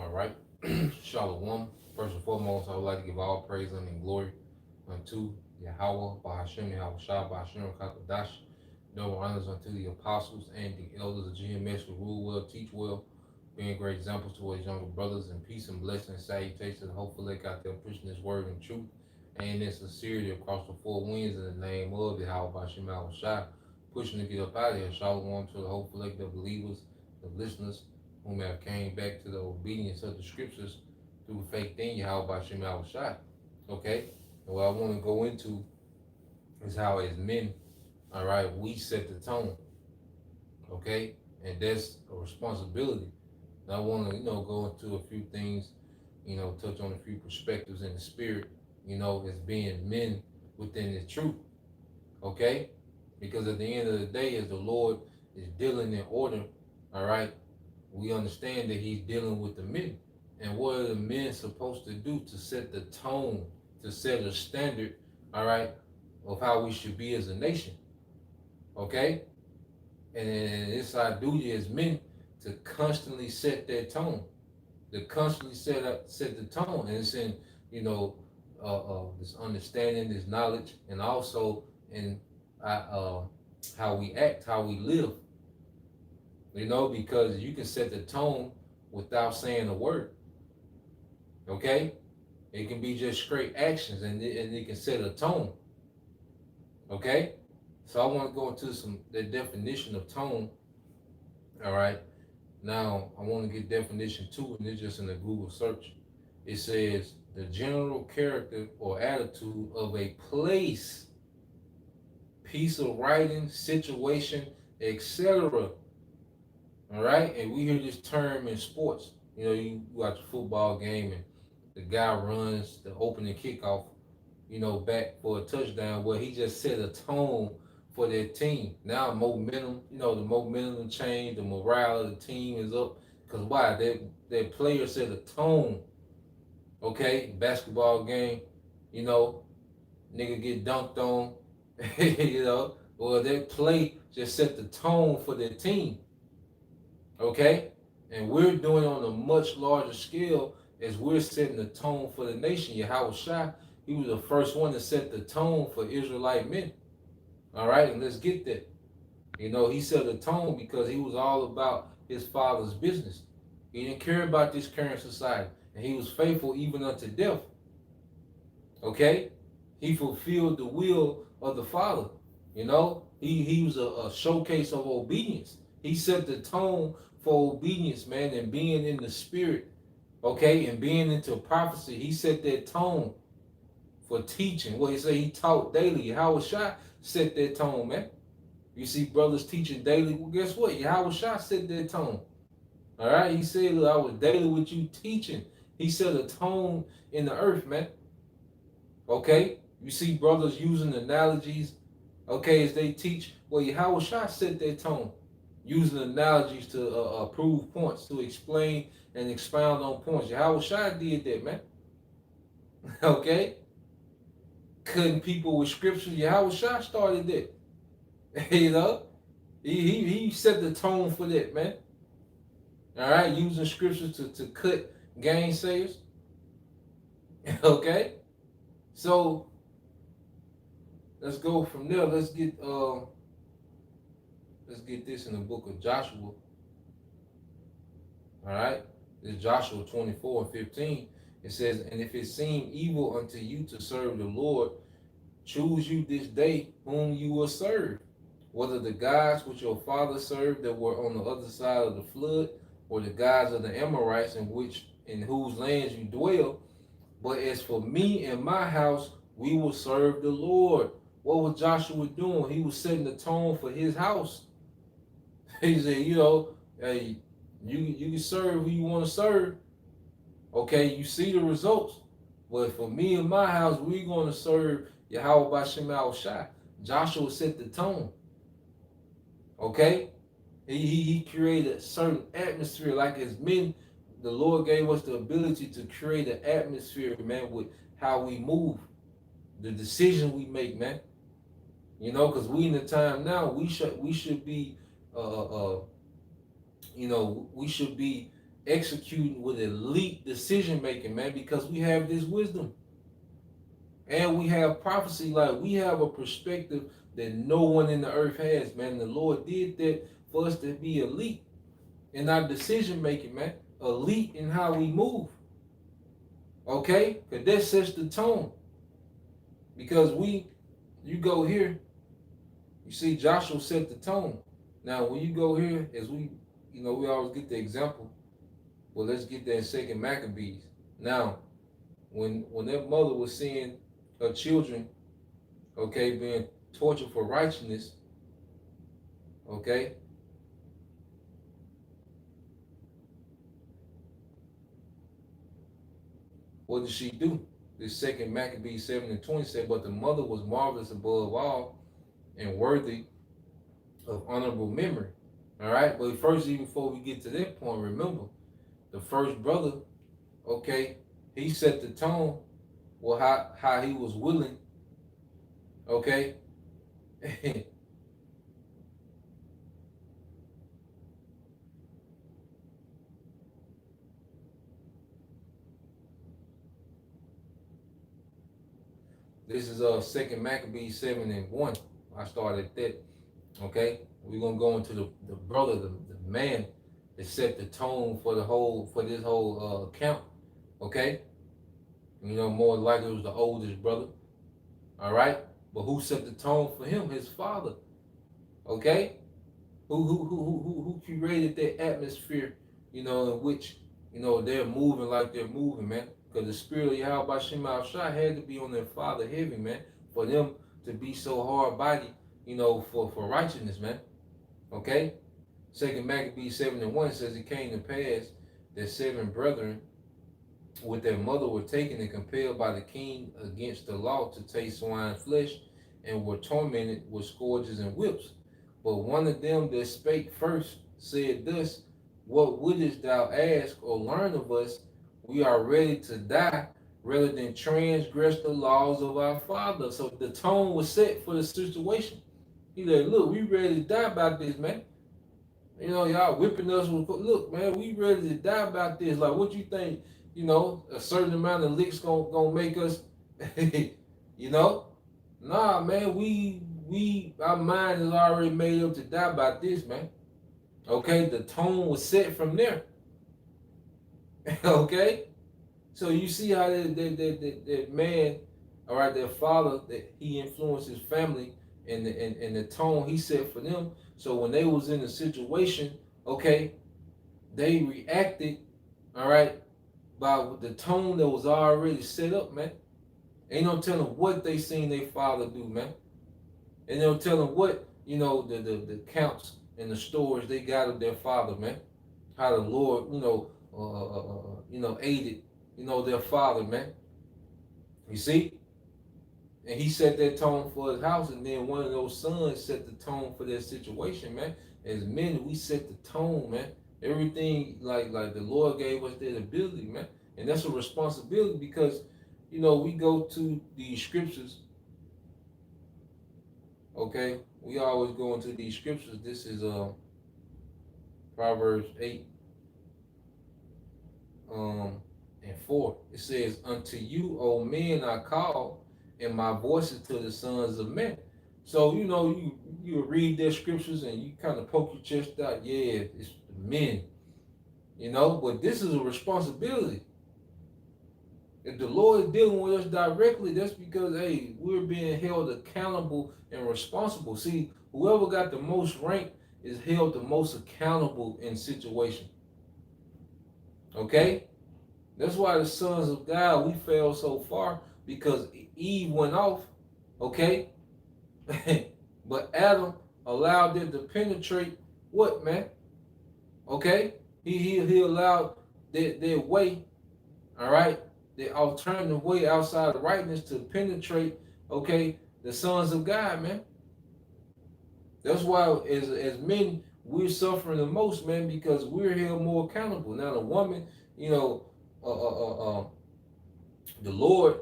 All right. Shalom. First and foremost, I would like to give all praise and glory unto Yahweh, Bahashem, Yahweh Shah, Bahashem, Kakadash. Double honors unto the apostles and the elders of GMS who rule well, teach well, being great examples to his younger brothers, and peace and blessings, salutations. Hopefully, they got there pushing this word in truth and in sincerity across the four winds in the name of Yahweh, Bahashem, Yahweh Shah, pushing to get up out of here. Shalom to the whole collective believers, the listeners, whom have came back to the obedience of the scriptures through faith in Yahweh Bashem Shai. Okay? And what I want to go into is how as men, all right, we set the tone. Okay? And that's a responsibility. And I want to, go into a few things, touch on a few perspectives in the spirit, as being men within the truth. Okay? Because at the end of the day, as the Lord is dealing in order, all right, we understand that he's dealing with the men. And what are the men supposed to do to set the tone, to set a standard, all right, of how we should be as a nation? Okay? And it's our duty as men to constantly set that tone, to constantly set the tone. And it's in, this understanding, this knowledge, and also in how we act, how we live. Because you can set the tone without saying a word. Okay? It can be just straight actions and it can set a tone. Okay? So I want to go into the definition of tone. All right. Now I want to get definition 2, and it's just in the Google search. It says the general character or attitude of a place, piece of writing, situation, etc. All right, and we hear this term in sports. You watch a football game and the guy runs the opening kickoff, back for a touchdown. Well, he just set a tone for their team. Now momentum, the momentum change, the morale of the team is up. Because why? That player set a tone. Okay, basketball game, nigga get dunked on, or that play just set the tone for their team. Okay? And we're doing it on a much larger scale as we're setting the tone for the nation. Yahweh Shai, he was the first one to set the tone for Israelite men. All right, and let's get that. He set the tone because he was all about his father's business. He didn't care about this current society. And he was faithful even unto death. Okay? He fulfilled the will of the Father. He was a showcase of obedience. He set the tone for obedience, man, and being in the spirit, okay, and being into prophecy. He set that tone for teaching. What he say, he taught daily. Yahweh Shai set that tone, man. You see brothers teaching daily. Well, guess what? Yahweh Shai set that tone. All right, he said, look, I was daily with you teaching. He set a tone in the earth, man. Okay, you see brothers using analogies, okay, as they teach. Well, Yahweh Shai set that tone, using analogies to prove points, to explain and expound on points. Yahweh Shai did that, man. Okay? Cutting people with scripture. Yahweh Shai started that. He set the tone for that, man. All right? Using scriptures to cut gainsayers. Okay? So, let's go from there. Let's get this in the book of Joshua. All right, this is Joshua 24:15. It says, and if it seem evil unto you to serve the Lord, choose you this day whom you will serve, whether the gods which your father served that were on the other side of the flood, or the gods of the Amorites in whose lands you dwell. But as for me and my house, we will serve the Lord. What was Joshua doing? He was setting the tone for his house. He said, hey, you can serve who you want to serve. Okay, you see the results. But for me and my house, we're going to serve Yahweh Bashem Shai. Joshua set the tone. Okay? He created a certain atmosphere. Like as men, the Lord gave us the ability to create an atmosphere, man, with how we move, the decisions we make, man. Because we in the time now, we should be, we should be executing with elite decision making, man, because we have this wisdom and we have prophecy. Like, we have a perspective that no one in the earth has, man. The Lord did that for us to be elite in our decision making, man. Elite in how we move. Okay? Because that sets the tone. Because you go here, you see Joshua set the tone. Now, when you go here, as we always get the example. Well, let's get that in 2 Maccabees. Now, when that mother was seeing her children, okay, being tortured for righteousness, okay, what did she do? This 2 Maccabees 7:20 said, but the mother was marvelous above all and worthy of honorable memory. All right, but first, even before we get to that point, remember, the first brother, okay, he set the tone. Well, how he was willing, okay. This is 2 Maccabees 7:1. I started that. Okay, we're gonna go into the brother, the man that set the tone for this whole account. Okay, more likely it was the oldest brother. All right, but who set the tone for him? His father. Okay, who created that atmosphere? In which they're moving like they're moving, man. Because the spirit of Yahweh Shema Shai had to be on their father heavy, man, for them to be so hard body, for righteousness, man. Okay? 2 Maccabees 7:1 says it came to pass that 7 brethren with their mother were taken and compelled by the king against the law to taste swine flesh, and were tormented with scourges and whips. But one of them that spake first said thus, what wouldest thou ask or learn of us? We are ready to die rather than transgress the laws of our father. So the tone was set for the situation. He said, look, we ready to die about this, man. Y'all whipping us with, look, man, we ready to die about this. Like, what you think, a certain amount of licks gonna make us, Nah, man, our mind is already made up to die about this, man. Okay, the tone was set from there. Okay, so you see how that man, all right, their father, that he influenced his family, and the tone he set for them. So when they was in a situation, okay, they reacted, all right, by the tone that was already set up, man. Ain't no telling what they seen their father do, man. And no telling what, the counts and the stories they got of their father, man. How the Lord, aided, their father, man. You see? And he set that tone for his house, and then one of those sons set the tone for their situation, man. As men, we set the tone, man. Everything like the Lord gave us that ability, man. And that's a responsibility because, we go to these scriptures. Okay, we always go into these scriptures. This is Proverbs 8 and 4. It says, unto you, O men, I call, and my voice is to the sons of men. So, you read their scriptures and you kind of poke your chest out. Yeah, it's men, but this is a responsibility. If the Lord is dealing with us directly, that's because, hey, we're being held accountable and responsible. See, whoever got the most rank is held the most accountable in situation. Okay? That's why the sons of God, we fell so far, because Eve went off, okay? But Adam allowed it to penetrate what, man? Okay? He allowed their way, all right? The alternative way outside of rightness to penetrate, okay, the sons of God, man. That's why as men, we're suffering the most, man, because we're held more accountable. Now the woman, the Lord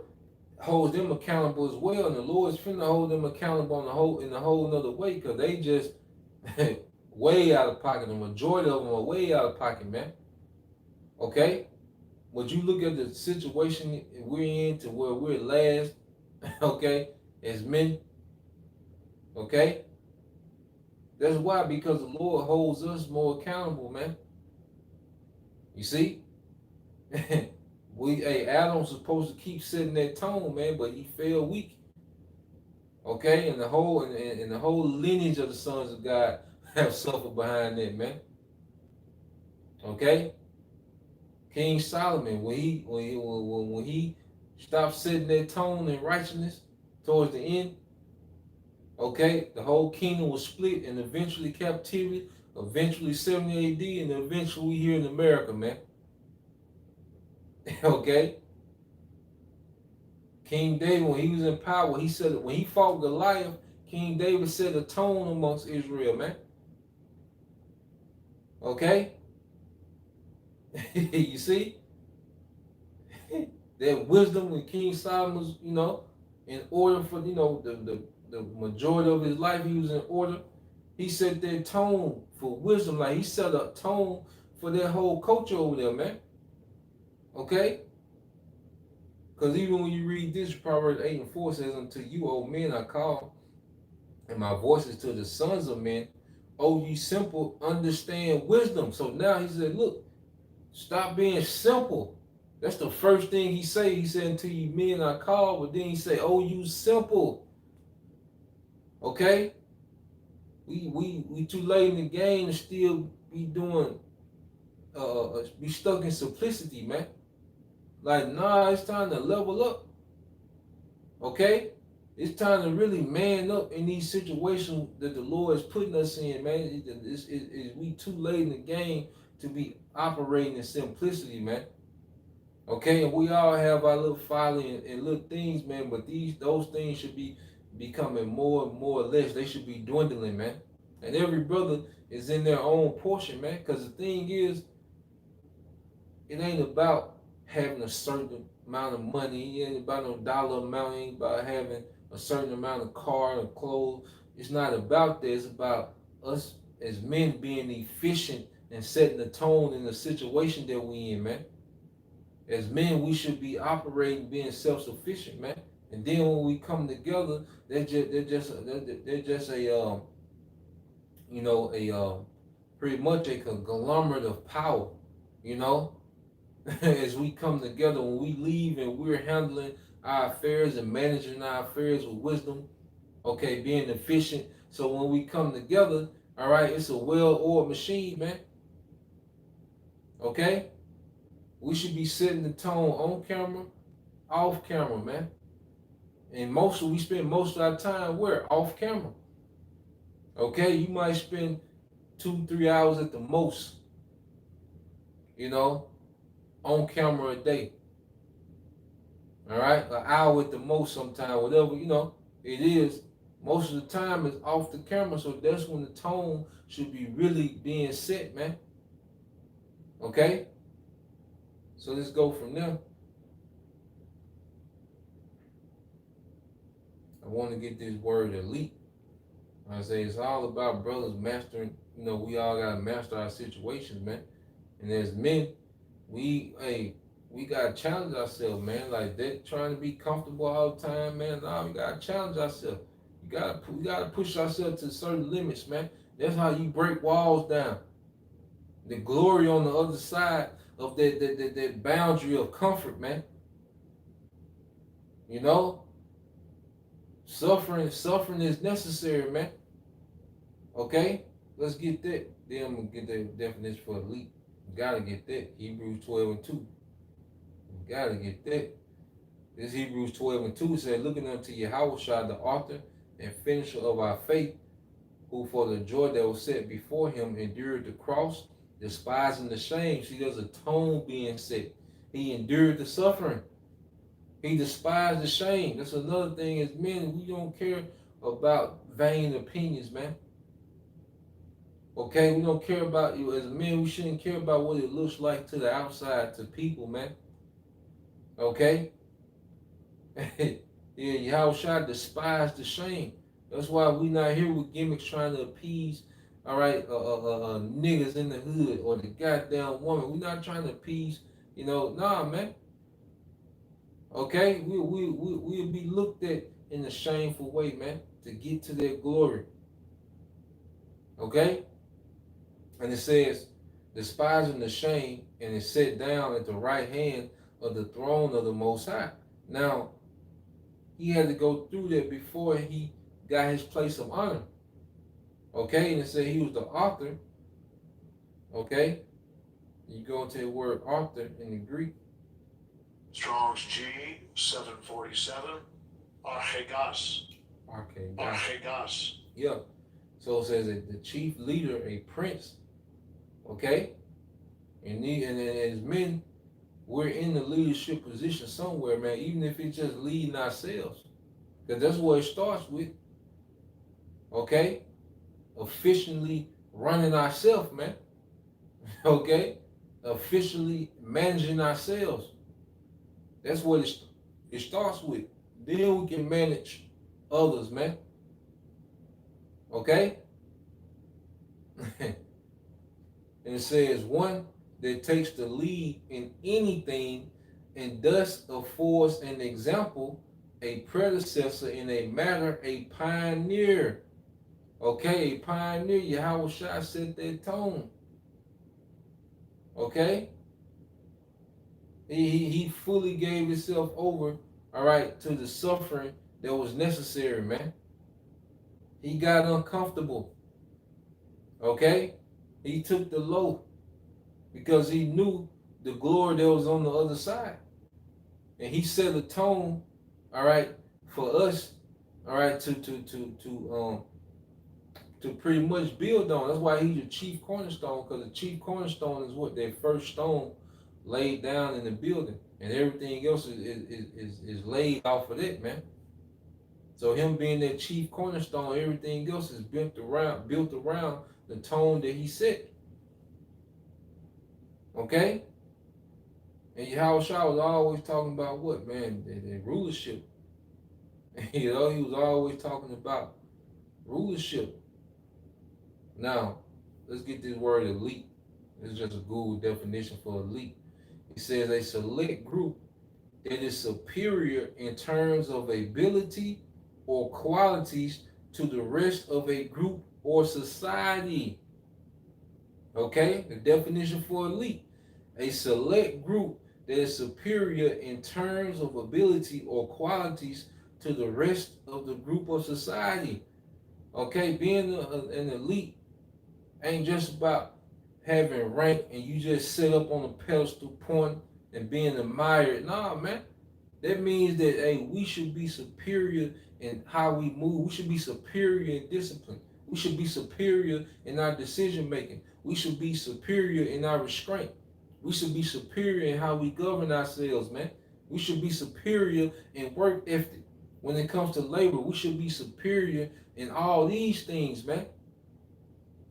holds them accountable as well, and the Lord's finna hold them accountable in a whole another way, because they just way out of pocket. The majority of them are way out of pocket, man. Okay? When you look at the situation we're in to where we're last, okay, as men, okay? That's why, because the Lord holds us more accountable, man. You see? Adam's supposed to keep setting that tone, man, but he fell weak. Okay, and the whole lineage of the sons of God have suffered behind that, man. Okay, King Solomon, when he stopped setting that tone in righteousness towards the end, okay, the whole kingdom was split, and eventually captivity, eventually 70 A.D., and eventually we here in America, man. Okay, King David, when he was in power, he said that when he fought Goliath, King David set a tone amongst Israel, man. Okay, you see that wisdom when King Solomon was, in order for the majority of his life, he was in order. He set that tone for wisdom, like he set a tone for that whole culture over there, man. Okay, because even when you read this, Proverbs 8:4 says, "Unto you, O men, I call, and my voice is to the sons of men. O ye simple, understand wisdom." So now he said, look, stop being simple. That's the first thing he say. He said, "Unto you men I call," but then he say, "Oh, you simple." Okay? We too late in the game to still be doing be stuck in simplicity, man. Like, nah, it's time to level up. Okay? It's time to really man up in these situations that the Lord is putting us in, man. We too late in the game to be operating in simplicity, man. Okay, and we all have our little folly and little things, man. But those things should be becoming more and more or less. They should be dwindling, man. And every brother is in their own portion, man. Because the thing is, it ain't about having a certain amount of money. It ain't about no dollar amount. It ain't about having a certain amount of car and clothes. It's not about that. It's about us as men being efficient and setting the tone in the situation that we in, man. As men, we should be operating, being self-sufficient, man. And then when we come together, they're just a pretty much a conglomerate of power, you know. As we come together, when we leave and we're handling our affairs and managing our affairs with wisdom, okay, being efficient. So when we come together, all right, it's a well-oiled machine, man. Okay, we should be setting the tone on camera, off camera, man. And we spend most of our time where? Off camera. Okay, you might spend 2-3 hours at the most, you know, on camera a day. All right, an hour at the most sometimes, whatever, it is. Most of the time is off the camera, so that's when the tone should be really being set, man. Okay, so let's go from there. I want to get this word elite. I say it's all about brothers mastering. We all gotta master our situations, man. And as men, we gotta challenge ourselves, man. Like they're trying to be comfortable all the time, man. No, we gotta challenge ourselves. We gotta push ourselves to certain limits, man. That's how you break walls down. The glory on the other side of that boundary of comfort, man. You know, suffering is necessary, man. Okay, let's get that. Then I'm gonna get the definition for elite. You gotta get that. Hebrews 12:2. You gotta get that. This Hebrews 12:2 said, "Looking unto Yahushua, the author and finisher of our faith, who for the joy that was set before him endured the cross, despising the shame." See, there's a tone being set. He endured the suffering. He despised the shame. That's another thing as men, we don't care about vain opinions, man. Okay, we don't care about you as men. We shouldn't care about what it looks like to the outside, to people, man. Okay, yeah, Yahushua despised the shame. That's why we not here with gimmicks trying to appease all right, niggas in the hood or the goddamn woman. We're not trying to appease, nah, man. Okay, we'll be looked at in a shameful way, man, to get to their glory. Okay, and it says, despising the shame, and is set down at the right hand of the throne of the Most High. Now, he had to go through that before he got his place of honor. Okay, and it said he was the author. Okay, you go into the word author in the Greek. Strong's G 747. Archegas. Archegas. Yeah. So it says that the chief leader, a prince. Okay, and as men, we're in the leadership position somewhere, man. Even if it's just leading ourselves, because that's where it starts with. Okay, efficiently running ourselves, man. Okay, officially managing ourselves. That's what it starts with. Then we can manage others, man. Okay? And it says, one that takes the lead in anything and thus affords an example, a predecessor in a matter, a pioneer. Okay, a pioneer. Yahweh Shai set that tone. Okay? He fully gave himself over, all right, to the suffering that was necessary, man. He got uncomfortable. Okay? He took the low because he knew the glory that was on the other side. And he set a tone, all right, for us, all right, to pretty much build on. That's why he's the chief cornerstone, because the chief cornerstone is what that first stone laid down in the building, and everything else is laid off of it, man. So him being that chief cornerstone, everything else is built around the tone that he set. Okay? And Yahweh Shai was always talking about what, man? The rulership. He was always talking about rulership. Now, let's get this word elite. It's just a Google definition for elite. It says a select group that is superior in terms of ability or qualities to the rest of a group or society. Okay, the definition for elite: a select group that is superior in terms of ability or qualities to the rest of the group or society. Okay, being an elite ain't just about having rank and you just sit up on a pedestal point and being admired. Nah, man. That means that, hey, we should be superior in how we move. We should be superior in discipline. We should be superior in our decision making. We should be superior in our restraint. We should be superior in how we govern ourselves, man. We should be superior in work ethic. When it comes to labor, we should be superior in all these things, man.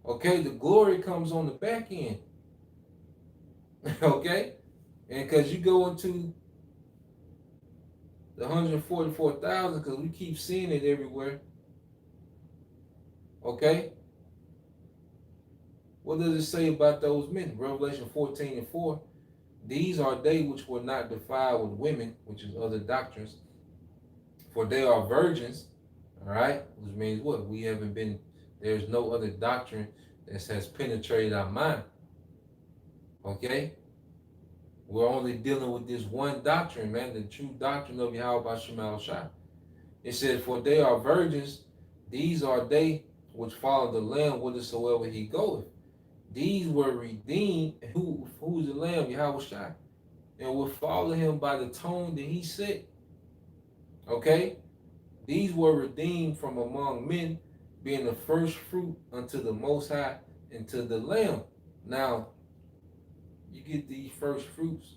Okay, the glory comes on the back end. Okay? And because you go into the 144,000, because we keep seeing it everywhere. Okay? What does it say about those men? Revelation 14:4. These are they which were not defiled with women, which is other doctrines, for they are virgins. All right? Which means what? There's no other doctrine that has penetrated our mind. Okay? We're only dealing with this one doctrine, man, the true doctrine of Yahweh Shema Shai. It says, for they are virgins, these are they which follow the Lamb whithersoever he goeth. These were redeemed. Who's the Lamb? Yahweh Shai. And will follow him by the tone that he set. Okay? These were redeemed from among men, being the first fruit unto the Most High and to the Lamb. Now, you get these first fruits.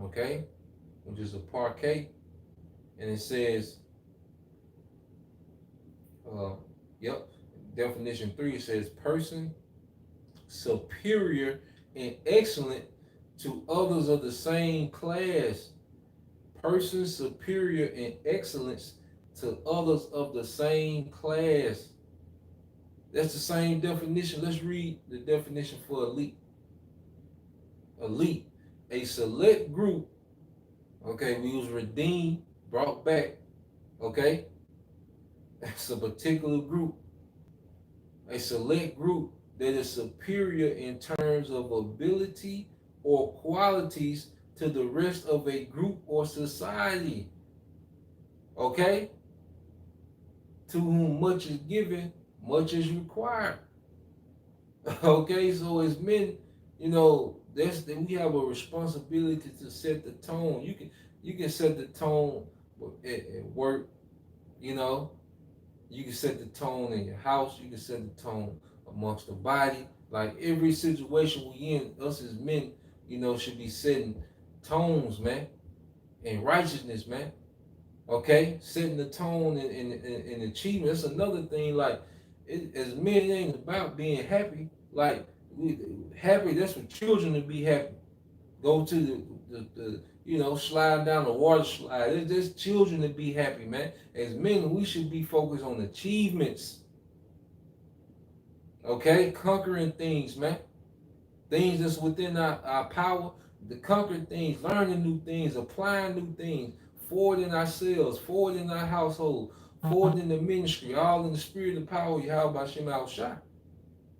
Okay? Which is a parquet. And it says, definition 3, it says person superior and excellent to others of the same class, persons superior in excellence to others of the same class. That's the same definition. Let's read the definition for elite. Elite, a select group. Okay, we was redeemed, brought back. Okay, it's a particular group, a select group that is superior in terms of ability or qualities to the rest of a group or society. Okay, to whom much is given, much is required. Okay, so as men, we have a responsibility to set the tone. You can set the tone at work. You know, you can set the tone in your house. You can set the tone amongst the body. Like every situation we in, us as men, should be setting tones, man, and righteousness, man. Okay, setting the tone and achievement. That's another thing. Like, as men, it ain't about being happy. Like, happy. That's for children to be happy. Go to the slide down the water slide. There's children to be happy, man. As men, we should be focused on achievements. Okay, conquering things, man. Things that's within our power. To conquer things, learning new things, applying new things, forward in ourselves, forward in our household, forward in the ministry, all in the spirit and power of Yahweh Hashem Al Shai.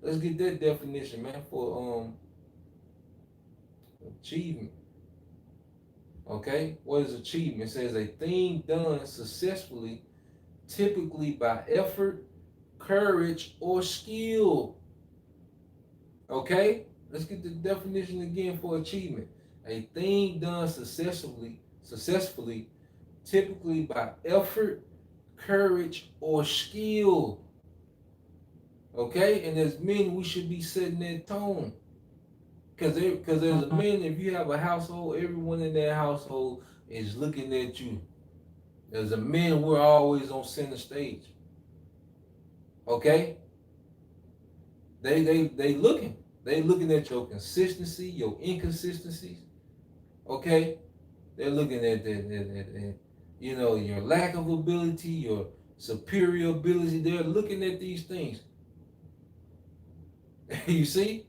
Let's get that definition, man, for achievement. Okay, what is achievement? It says a thing done successfully, typically by effort, courage, or skill. Okay, let's get the definition again for achievement. A thing done successfully, typically by effort, courage, or skill. Okay, and as men, we should be setting that tone. Because as a man, if you have a household, everyone in that household is looking at you. As a man, we're always on center stage. Okay? They looking. They looking at your consistency, your inconsistencies. Okay? They're looking at your lack of ability, your superior ability. They're looking at these things. You see?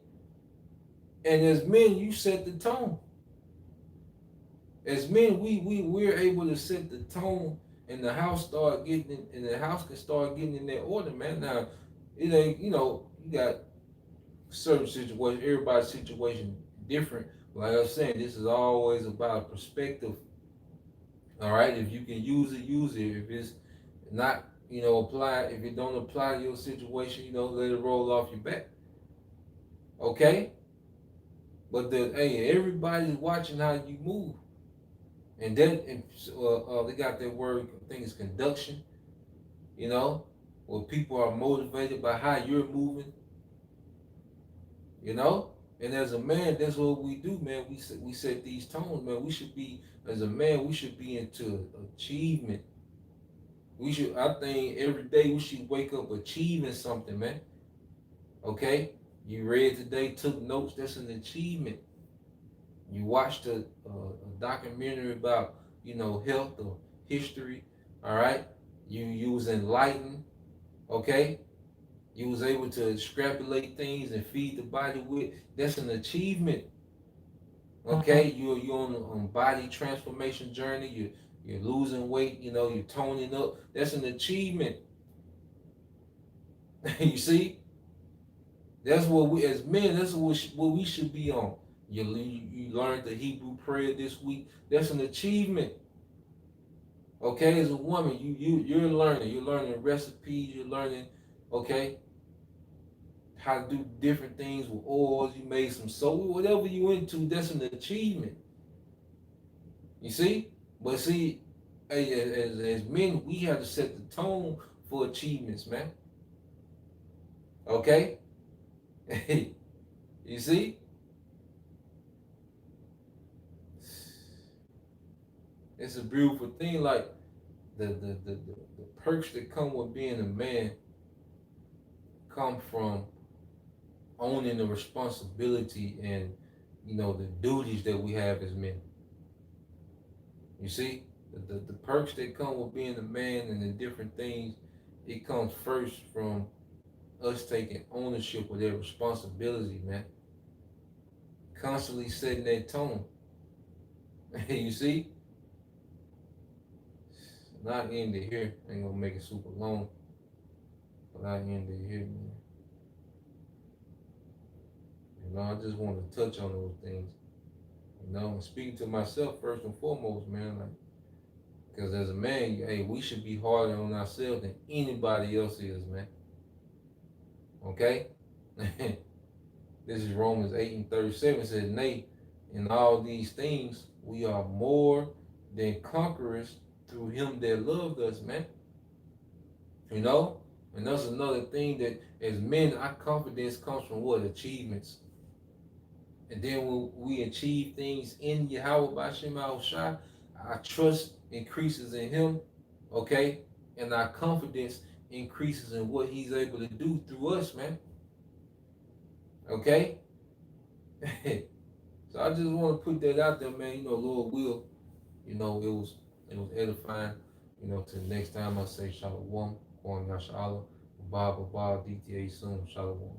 And as men, you set the tone. As men, we're able to set the tone, and the house can start getting in that order, man. Now, it ain't, you got certain situations, everybody's situation different. Like I was saying, this is always about perspective. All right, if you can use it, use it. If it's not, apply. If it don't apply to your situation, let it roll off your back. Okay. But everybody's watching how you move, and then they got that word. I think it's conduction. Where people are motivated by how you're moving. And as a man, that's what we do, man. We set these tones, man. We should be, as a man, we should be into achievement. I think every day we should wake up achieving something, man. Okay. You read today, took notes, that's an achievement. You watched a documentary about, health or history, all right? You was enlightened, okay? You was able to extrapolate things and feed the body with, that's an achievement. Okay, you're on body transformation journey, you're losing weight, you're toning up, that's an achievement. You see? That's what we, as men, that's what we should be on. You learned the Hebrew prayer this week. That's an achievement. Okay, as a woman, you're learning. You're learning recipes. You're learning, okay, how to do different things with oils. You made some soap. Whatever you into, that's an achievement. You see? But see, as men, we have to set the tone for achievements, man. Okay? You see? It's a beautiful thing, like the perks that come with being a man come from owning the responsibility and the duties that we have as men. You see, the perks that come with being a man and the different things, it comes first from us taking ownership of their responsibility, man. Constantly setting that tone. You see? Not end it here. I ain't gonna make it super long. But I end it here, man. I just want to touch on those things. And speaking to myself first and foremost, man, like, because as a man, hey, we should be harder on ourselves than anybody else is, man. Okay? This is Romans 8:37. It says, nay, in all these things, we are more than conquerors through him that loved us, man. And that's another thing that as men, our confidence comes from what? Achievements. And then when we achieve things in Yahweh B'Shem Al-Shai, our trust increases in him, okay? And our confidence increases in what he's able to do through us, man. Okay? So I just want to put that out there, man. Lord will, it was edifying. Till next time I say Shalom, Kwam Yashala, Baba, DTA soon, Shalom.